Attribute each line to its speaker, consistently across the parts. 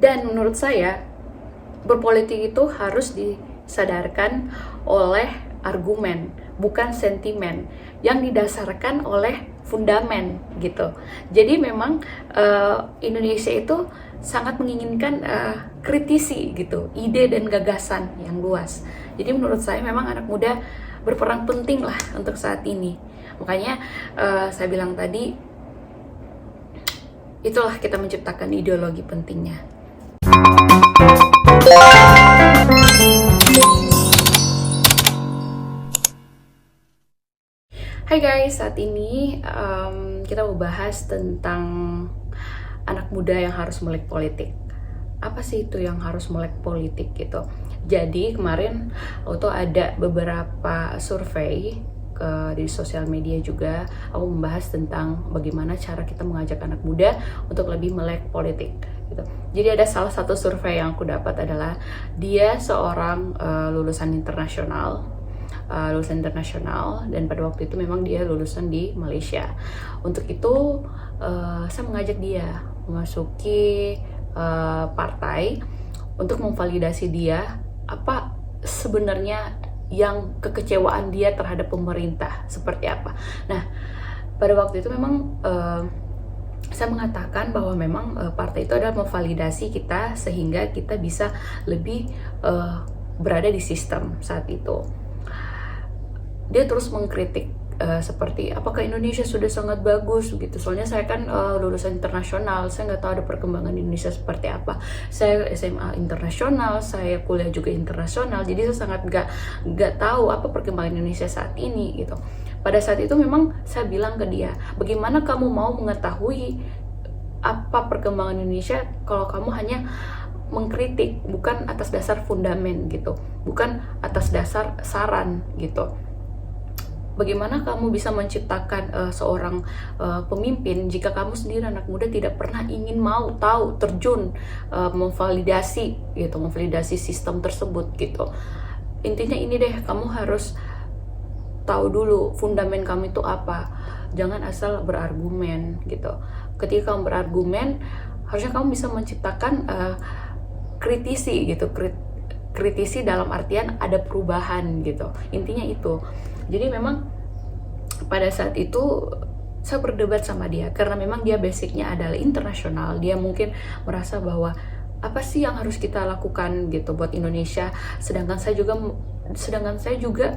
Speaker 1: Dan menurut saya, berpolitik itu harus disadarkan oleh argumen, bukan sentimen, yang didasarkan oleh fundamen gitu. Jadi memang Indonesia itu sangat menginginkan kritisi gitu, ide dan gagasan yang luas. Jadi menurut saya memang anak muda berperan penting lah untuk saat ini. Makanya saya bilang tadi, itulah kita menciptakan ideologi pentingnya. Hai guys, saat ini kita mau bahas tentang anak muda yang harus melek politik. Apa sih itu yang harus melek politik gitu? Jadi kemarin waktu ada beberapa survei di sosial media juga, aku membahas tentang bagaimana cara kita mengajak anak muda untuk lebih melek politik gitu. Jadi ada salah satu survei yang aku dapat adalah dia seorang lulusan internasional dan pada waktu itu memang dia lulusan di Malaysia. Untuk itu saya mengajak dia memasuki partai untuk memvalidasi dia apa sebenarnya yang kekecewaan dia terhadap pemerintah seperti apa. Nah, pada waktu itu memang saya mengatakan bahwa memang partai itu adalah memvalidasi kita sehingga kita bisa lebih berada di sistem saat itu. Dia terus mengkritik seperti apakah Indonesia sudah sangat bagus gitu. Soalnya saya kan lulusan internasional, saya nggak tahu ada perkembangan Indonesia seperti apa. Saya SMA internasional, saya kuliah juga internasional, jadi saya sangat nggak tahu apa perkembangan Indonesia saat ini gitu. Pada saat itu memang saya bilang ke dia, bagaimana kamu mau mengetahui apa perkembangan Indonesia kalau kamu hanya mengkritik, bukan atas dasar fundamen gitu, bukan atas dasar saran gitu. Bagaimana kamu bisa menciptakan seorang pemimpin jika kamu sendiri anak muda tidak pernah ingin mau tahu, terjun, memvalidasi sistem tersebut gitu. Intinya ini deh, kamu harus tahu dulu fundament kamu itu apa. Jangan asal berargumen gitu. Ketika kamu berargumen, harusnya kamu bisa menciptakan kritisi gitu. Kritisi dalam artian ada perubahan gitu. Intinya itu. Jadi memang pada saat itu saya berdebat sama dia karena memang dia basicnya adalah internasional. Dia mungkin merasa bahwa apa sih yang harus kita lakukan gitu buat Indonesia, sedangkan saya juga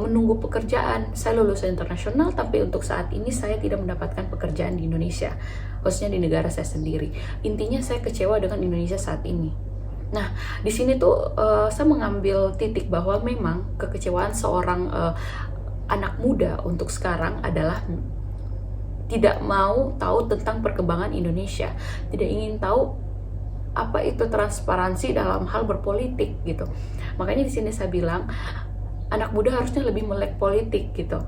Speaker 1: menunggu pekerjaan. Saya lulusan internasional tapi untuk saat ini saya tidak mendapatkan pekerjaan di Indonesia, khususnya di negara saya sendiri. Intinya saya kecewa dengan Indonesia saat ini. Nah, di sini tuh saya mengambil titik bahwa memang kekecewaan seorang anak muda untuk sekarang adalah tidak mau tahu tentang perkembangan Indonesia, tidak ingin tahu apa itu transparansi dalam hal berpolitik gitu. Makanya di sini saya bilang anak muda harusnya lebih melek politik gitu.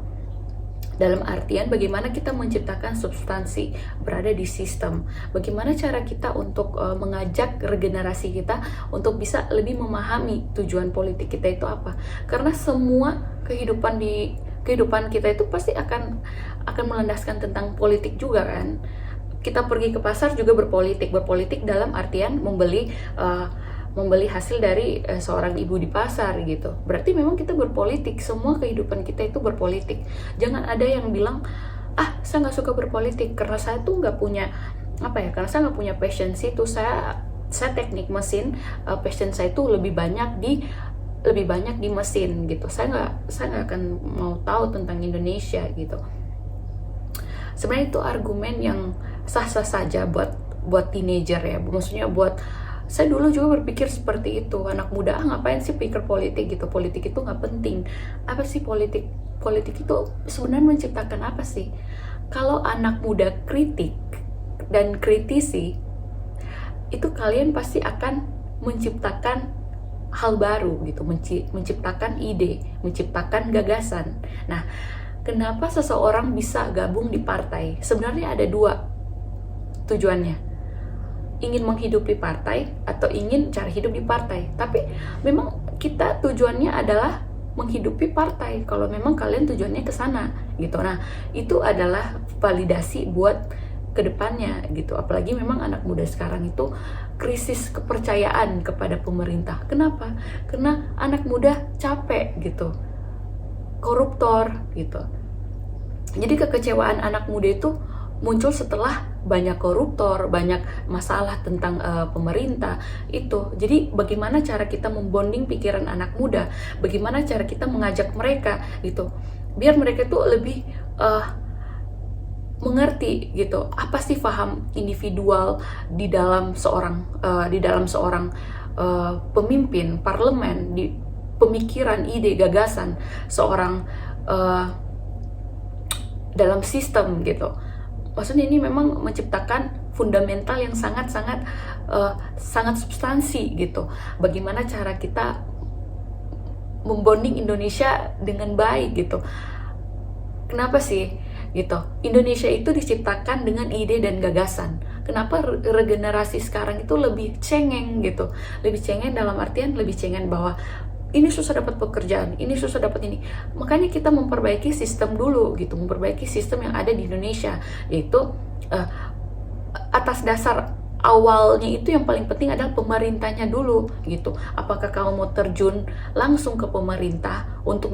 Speaker 1: Dalam artian bagaimana kita menciptakan substansi, berada di sistem. Bagaimana cara kita untuk mengajak regenerasi kita untuk bisa lebih memahami tujuan politik kita itu apa. Karena semua kehidupan kita itu pasti akan melandaskan tentang politik juga kan. Kita pergi ke pasar juga berpolitik dalam artian membeli hasil dari seorang ibu di pasar gitu. Berarti memang kita berpolitik, semua kehidupan kita itu berpolitik. Jangan ada yang bilang, saya nggak suka berpolitik karena saya tuh nggak punya karena saya nggak punya passion situ. Saya teknik mesin, passion saya itu lebih banyak di mesin gitu. Saya nggak akan mau tahu tentang Indonesia gitu. Sebenarnya itu argumen yang sah-sah saja buat teenager ya. Maksudnya saya dulu juga berpikir seperti itu, anak muda ngapain sih pikir politik gitu, politik itu nggak penting. Apa sih politik itu sebenarnya menciptakan apa sih? Kalau anak muda kritik dan kritisi, itu kalian pasti akan menciptakan hal baru gitu, menciptakan ide, menciptakan gagasan. Nah, kenapa seseorang bisa gabung di partai? Sebenarnya ada dua tujuannya, ingin menghidupi partai atau ingin cara hidup di partai. Tapi memang kita tujuannya adalah menghidupi partai kalau memang kalian tujuannya ke sana gitu. Nah, itu adalah validasi buat ke depannya gitu. Apalagi memang anak muda sekarang itu krisis kepercayaan kepada pemerintah. Kenapa? Karena anak muda capek gitu, koruptor gitu. Jadi kekecewaan anak muda itu muncul setelah banyak koruptor, banyak masalah tentang pemerintah itu. Jadi bagaimana cara kita membonding pikiran anak muda, bagaimana cara kita mengajak mereka gitu, biar mereka itu lebih mengerti gitu apa sih paham individual di dalam seorang pemimpin parlemen, di pemikiran, ide, gagasan seorang dalam sistem gitu. Maksudnya ini memang menciptakan fundamental yang sangat substansi gitu. Bagaimana cara kita membonding Indonesia dengan baik gitu. Kenapa sih gitu? Indonesia itu diciptakan dengan ide dan gagasan. Kenapa regenerasi sekarang itu lebih cengeng gitu? Lebih cengeng dalam artian lebih cengeng bahwa ini susah dapat pekerjaan, ini susah dapat ini. Makanya kita memperbaiki sistem dulu gitu, memperbaiki sistem yang ada di Indonesia, yaitu atas dasar awalnya itu yang paling penting adalah pemerintahnya dulu gitu. Apakah kamu mau terjun langsung ke pemerintah untuk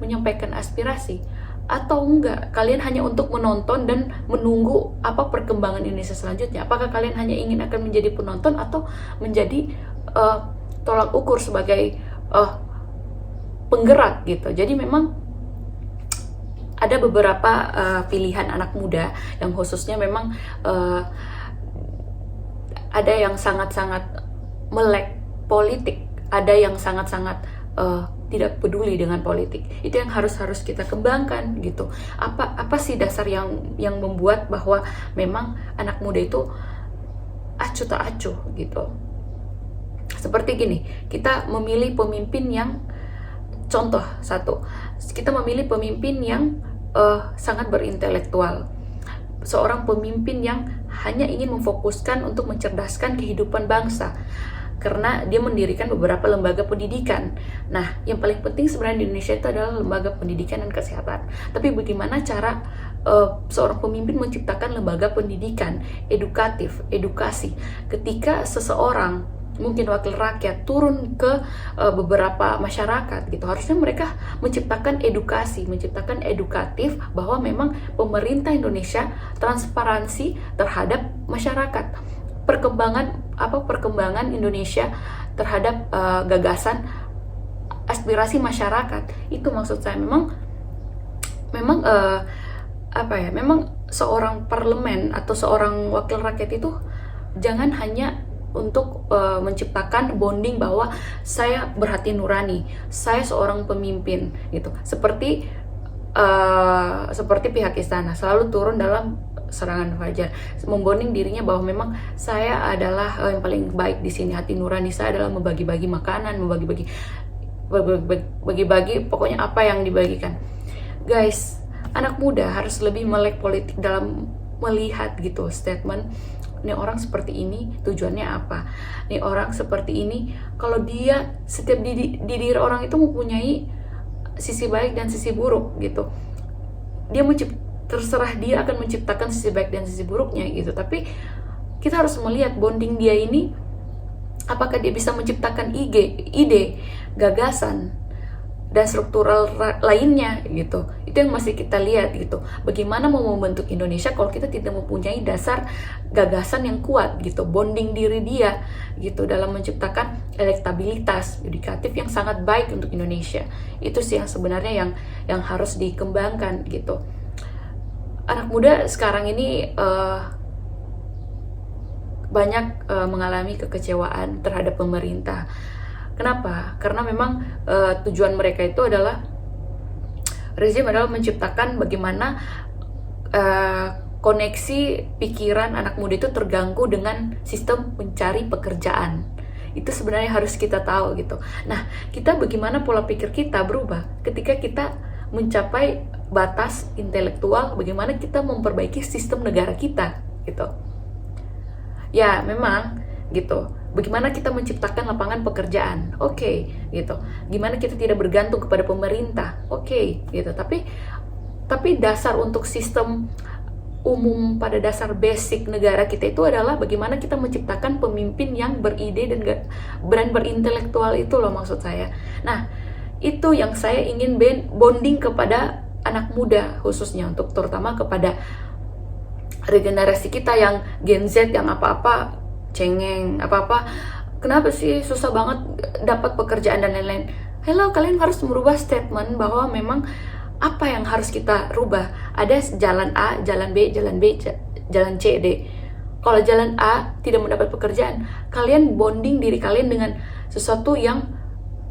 Speaker 1: menyampaikan aspirasi, atau enggak kalian hanya untuk menonton dan menunggu apa perkembangan Indonesia selanjutnya? Apakah kalian hanya ingin akan menjadi penonton atau menjadi tolak ukur sebagai penggerak gitu? Jadi memang ada beberapa pilihan anak muda yang khususnya memang ada yang sangat-sangat melek politik, ada yang sangat-sangat tidak peduli dengan politik. Itu yang harus kita kembangkan gitu. Apa sih dasar yang membuat bahwa memang anak muda itu acuh tak acuh gitu. Seperti gini, kita memilih pemimpin yang, contoh satu, kita memilih pemimpin yang sangat berintelektual, seorang pemimpin yang hanya ingin memfokuskan untuk mencerdaskan kehidupan bangsa, karena dia mendirikan beberapa lembaga pendidikan. Nah, yang paling penting sebenarnya di Indonesia itu adalah lembaga pendidikan dan kesehatan. Tapi bagaimana cara seorang pemimpin menciptakan lembaga pendidikan, edukasi, ketika seseorang mungkin wakil rakyat turun ke beberapa masyarakat gitu, harusnya mereka menciptakan edukatif bahwa memang pemerintah Indonesia transparansi terhadap masyarakat, perkembangan Indonesia terhadap gagasan aspirasi masyarakat. Itu maksud saya. Memang seorang parlemen atau seorang wakil rakyat itu jangan hanya untuk menciptakan bonding bahwa saya berhati nurani, saya seorang pemimpin gitu. Seperti pihak istana selalu turun dalam serangan fajar, membonding dirinya bahwa memang saya adalah yang paling baik di sini, hati nurani saya adalah membagi-bagi makanan, membagi-bagi pokoknya apa yang dibagikan. Guys, anak muda harus lebih melek politik dalam melihat gitu statement, nih orang seperti ini tujuannya apa, nih orang seperti ini, kalau dia setiap di diri orang itu mempunyai sisi baik dan sisi buruk gitu, dia terserah dia akan menciptakan sisi baik dan sisi buruknya gitu. Tapi kita harus melihat bonding dia ini, apakah dia bisa menciptakan ide, gagasan dan struktural lainnya gitu. Itu yang masih kita lihat gitu. Bagaimana mau membentuk Indonesia kalau kita tidak mempunyai dasar gagasan yang kuat gitu, bonding diri dia gitu dalam menciptakan elektabilitas yudikatif yang sangat baik untuk Indonesia. Itu sih yang sebenarnya yang harus dikembangkan gitu. Anak muda sekarang ini banyak mengalami kekecewaan terhadap pemerintah. Kenapa? Karena memang tujuan mereka itu adalah rezim adalah menciptakan bagaimana koneksi pikiran anak muda itu terganggu dengan sistem mencari pekerjaan. Itu sebenarnya harus kita tahu gitu. Nah, kita bagaimana pola pikir kita berubah ketika kita mencapai batas intelektual, bagaimana kita memperbaiki sistem negara kita gitu. Ya, memang gitu. Bagaimana kita menciptakan lapangan pekerjaan? Oke, gitu. Gimana kita tidak bergantung kepada pemerintah? Oke, gitu. Tapi dasar untuk sistem umum pada dasar basic negara kita itu adalah bagaimana kita menciptakan pemimpin yang beride dan berintelektual itu loh maksud saya. Nah, itu yang saya ingin bonding kepada anak muda, khususnya untuk terutama kepada regenerasi kita yang Gen Z yang apa-apa cengeng, apa-apa kenapa sih susah banget dapat pekerjaan dan lain-lain. Hello, kalian harus merubah statement bahwa memang apa yang harus kita rubah. Ada jalan A, jalan B, jalan C, D. Kalau jalan A tidak mendapat pekerjaan, kalian bonding diri kalian dengan sesuatu yang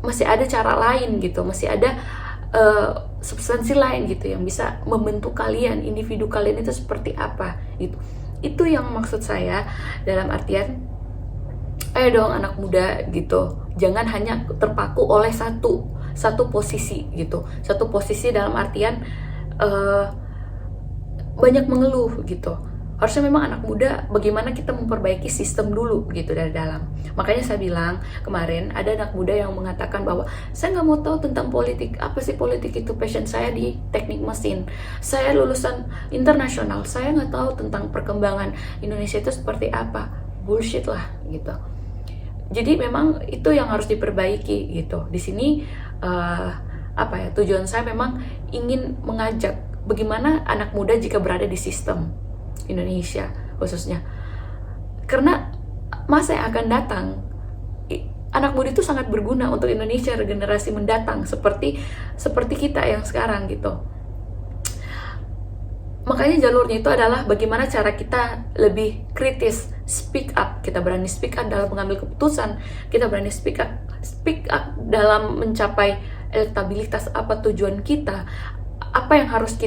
Speaker 1: masih ada cara lain gitu, masih ada substansi lain gitu yang bisa membentuk kalian, individu kalian itu seperti apa gitu. Itu yang maksud saya dalam artian ayo dong anak muda gitu, jangan hanya terpaku oleh satu posisi gitu, satu posisi dalam artian banyak mengeluh gitu. Harusnya memang anak muda bagaimana kita memperbaiki sistem dulu gitu dari dalam. Makanya saya bilang kemarin ada anak muda yang mengatakan bahwa saya nggak mau tahu tentang politik. Apa sih politik itu? Passion saya di teknik mesin. Saya lulusan internasional. Saya nggak tahu tentang perkembangan Indonesia itu seperti apa. Bullshit lah gitu. Jadi memang itu yang harus diperbaiki gitu. Di sini tujuan saya memang ingin mengajak bagaimana anak muda jika berada di sistem Indonesia khususnya, karena masa yang akan datang anak muda itu sangat berguna untuk Indonesia regenerasi mendatang seperti kita yang sekarang gitu. Makanya jalurnya itu adalah bagaimana cara kita lebih kritis, speak up, kita berani speak up dalam mengambil keputusan, kita berani speak up dalam mencapai elektabilitas, apa tujuan kita, apa yang harus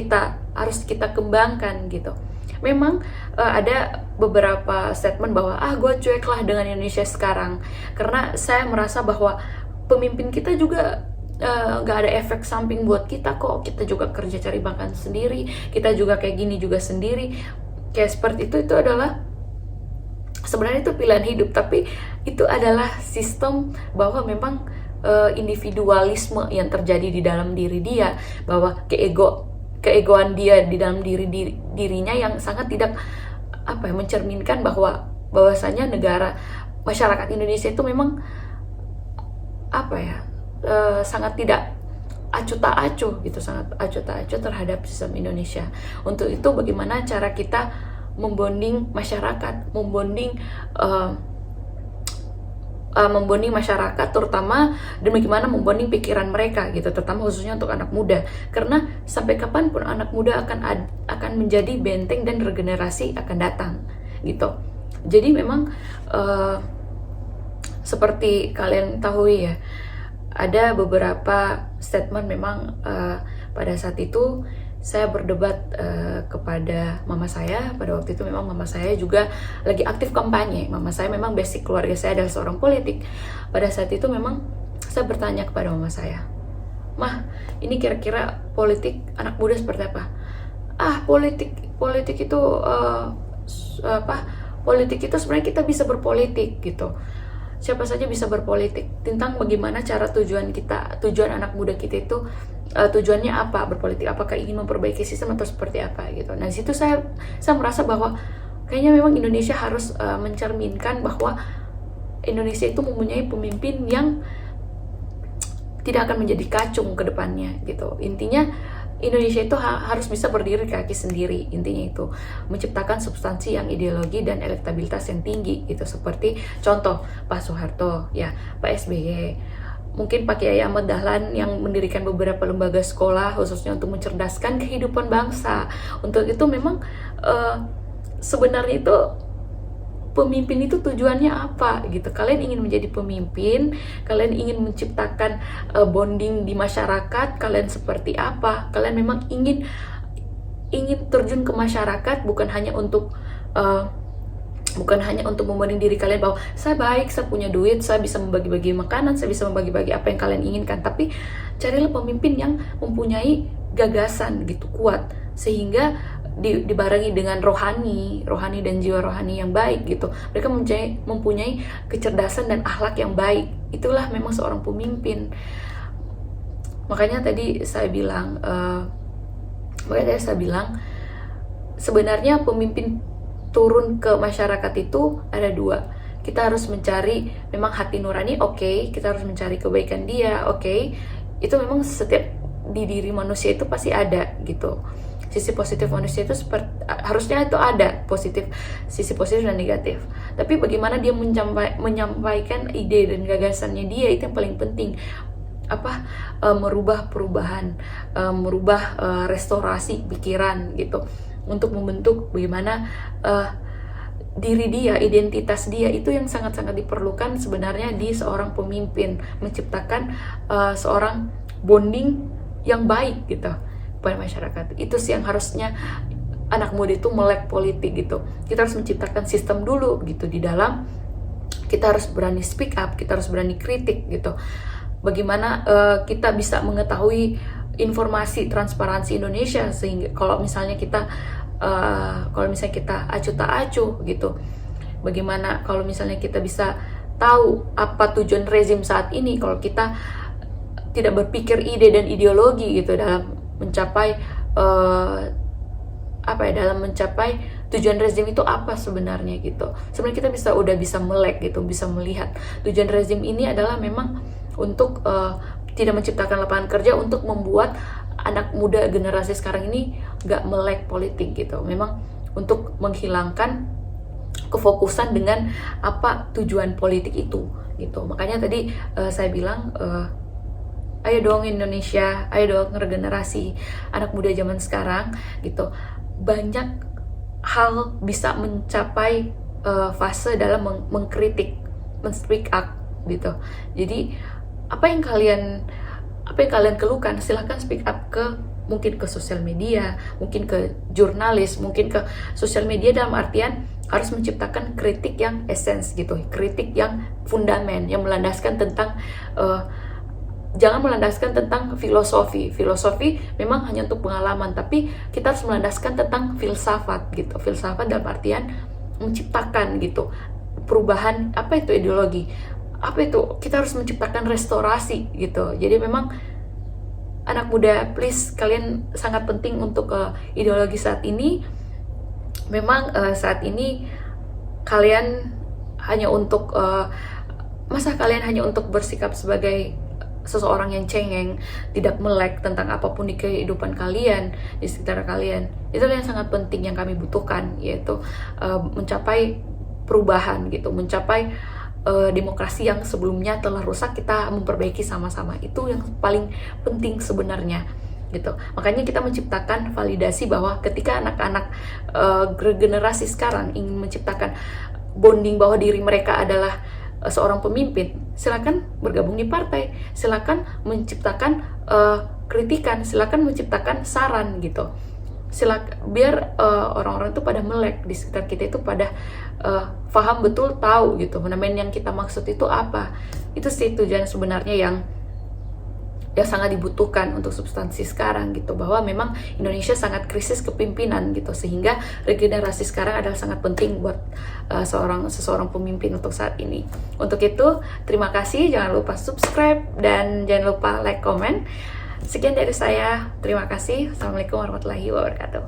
Speaker 1: kita kembangkan gitu. Memang ada beberapa statement bahwa gue cuek lah dengan Indonesia sekarang karena saya merasa bahwa pemimpin kita juga gak ada efek samping buat kita kok, kita juga kerja cari makan sendiri, kita juga kayak gini juga sendiri, kayak seperti itu adalah sebenarnya itu pilihan hidup, tapi itu adalah sistem bahwa memang individualisme yang terjadi di dalam diri dia, bahwa keegoan dia di dalam dirinya yang sangat tidak mencerminkan bahwasanya masyarakat Indonesia itu memang sangat tidak acuh tak acuh gitu, sangat acuh tak acuh terhadap sistem Indonesia. Untuk itu bagaimana cara kita membonding masyarakat, membonding masyarakat terutama, dan bagaimana membonding pikiran mereka gitu, terutama khususnya untuk anak muda, karena sampai kapanpun anak muda akan menjadi benteng dan regenerasi akan datang gitu. Jadi memang seperti kalian tahu ya, ada beberapa statement memang pada saat itu saya berdebat kepada mama saya. Pada waktu itu memang mama saya juga lagi aktif kampanye. Mama saya memang basic keluarga saya adalah seorang politik. Pada saat itu memang saya bertanya kepada mama saya, "Mah, ini kira-kira politik anak muda seperti apa?" Politik itu politik itu sebenarnya kita bisa berpolitik gitu. Siapa saja bisa berpolitik, tentang bagaimana cara tujuan anak muda kita itu tujuannya apa berpolitik, apakah ingin memperbaiki sistem atau seperti apa gitu. Nah, di situ saya merasa bahwa kayaknya memang Indonesia harus mencerminkan bahwa Indonesia itu mempunyai pemimpin yang tidak akan menjadi kacung ke depannya gitu. Intinya Indonesia itu harus bisa berdiri kaki sendiri, intinya itu menciptakan substansi yang ideologi dan elektabilitas yang tinggi gitu, seperti contoh Pak Soeharto ya, Pak SBY, mungkin Pak Kiai Ahmad Dahlan yang mendirikan beberapa lembaga sekolah khususnya untuk mencerdaskan kehidupan bangsa. Untuk itu memang sebenarnya itu pemimpin itu tujuannya apa gitu. Kalian ingin menjadi pemimpin, kalian ingin menciptakan bonding di masyarakat, kalian seperti apa? Kalian memang ingin terjun ke masyarakat bukan hanya untuk membanding diri kalian bahwa saya baik, saya punya duit, saya bisa membagi-bagi makanan, saya bisa membagi-bagi apa yang kalian inginkan, tapi carilah pemimpin yang mempunyai gagasan gitu kuat, sehingga dibarengi dengan rohani dan jiwa rohani yang baik gitu. Mereka mempunyai kecerdasan dan akhlak yang baik. Itulah memang seorang pemimpin. Makanya tadi saya bilang sebenarnya pemimpin turun ke masyarakat itu ada dua. Kita harus mencari memang hati nurani, oke. Kita harus mencari kebaikan dia, oke. Itu memang setiap di diri manusia itu pasti ada gitu. Sisi positif manusia itu harusnya itu ada sisi positif dan negatif. Tapi bagaimana dia menyampaikan ide dan gagasannya dia, itu yang paling penting. Merubah perubahan, merubah restorasi pikiran gitu, untuk membentuk bagaimana diri dia, identitas dia, itu yang sangat-sangat diperlukan sebenarnya di seorang pemimpin, menciptakan seorang bonding yang baik gitu pada masyarakat. Itu sih yang harusnya anak muda itu melek politik gitu. Kita harus menciptakan sistem dulu gitu di dalam. Kita harus berani speak up, kita harus berani kritik gitu. Bagaimana kita bisa mengetahui informasi transparansi Indonesia, sehingga kalau misalnya kita acuh tak acuh gitu. Bagaimana kalau misalnya kita bisa tahu apa tujuan rezim saat ini, kalau kita tidak berpikir ide dan ideologi gitu dalam mencapai dalam mencapai tujuan rezim itu apa sebenarnya gitu. Sebenarnya kita udah bisa melek gitu, bisa melihat tujuan rezim ini adalah memang untuk tidak menciptakan lapangan kerja, untuk membuat anak muda generasi sekarang ini gak melek politik gitu. Memang untuk menghilangkan kefokusan dengan apa tujuan politik itu gitu. Makanya tadi saya bilang ayo dong Indonesia, ayo dong regenerasi anak muda zaman sekarang gitu. Banyak hal bisa mencapai fase dalam mengkritik, men-speak up gitu. Jadi apa yang kalian keluhkan, silahkan speak up mungkin ke sosial media, mungkin ke jurnalis, mungkin ke sosial media, dalam artian harus menciptakan kritik yang essence gitu, kritik yang fundamen, yang melandaskan tentang jangan melandaskan tentang filosofi memang hanya untuk pengalaman, tapi kita harus melandaskan tentang filsafat gitu. Filsafat dalam artian menciptakan gitu perubahan. Apa itu ideologi? Apa itu? Kita harus menciptakan restorasi gitu. Jadi memang anak muda, please, kalian sangat penting untuk ideologi saat ini. Memang saat ini kalian hanya untuk masa kalian hanya untuk bersikap sebagai seseorang yang cengeng, tidak melek tentang apapun di kehidupan kalian, di sekitar kalian. Itulah yang sangat penting yang kami butuhkan, yaitu mencapai perubahan gitu, mencapai demokrasi yang sebelumnya telah rusak, kita memperbaiki sama-sama. Itu yang paling penting sebenarnya gitu. Makanya kita menciptakan validasi bahwa ketika anak-anak generasi sekarang ingin menciptakan bonding bahwa diri mereka adalah seorang pemimpin, silakan bergabung di partai, silakan menciptakan kritikan, silakan menciptakan saran gitu. Biar orang-orang itu pada melek di sekitar kita, itu pada paham betul, tahu gitu fundament yang kita maksud itu apa. Itu sih tujuan sebenarnya yang sangat dibutuhkan untuk substansi sekarang gitu, bahwa memang Indonesia sangat krisis kepemimpinan gitu, sehingga regenerasi sekarang adalah sangat penting buat seseorang pemimpin untuk saat ini. Untuk itu, terima kasih, jangan lupa subscribe dan jangan lupa like, comment. Sekian dari saya, terima kasih. Assalamualaikum warahmatullahi wabarakatuh.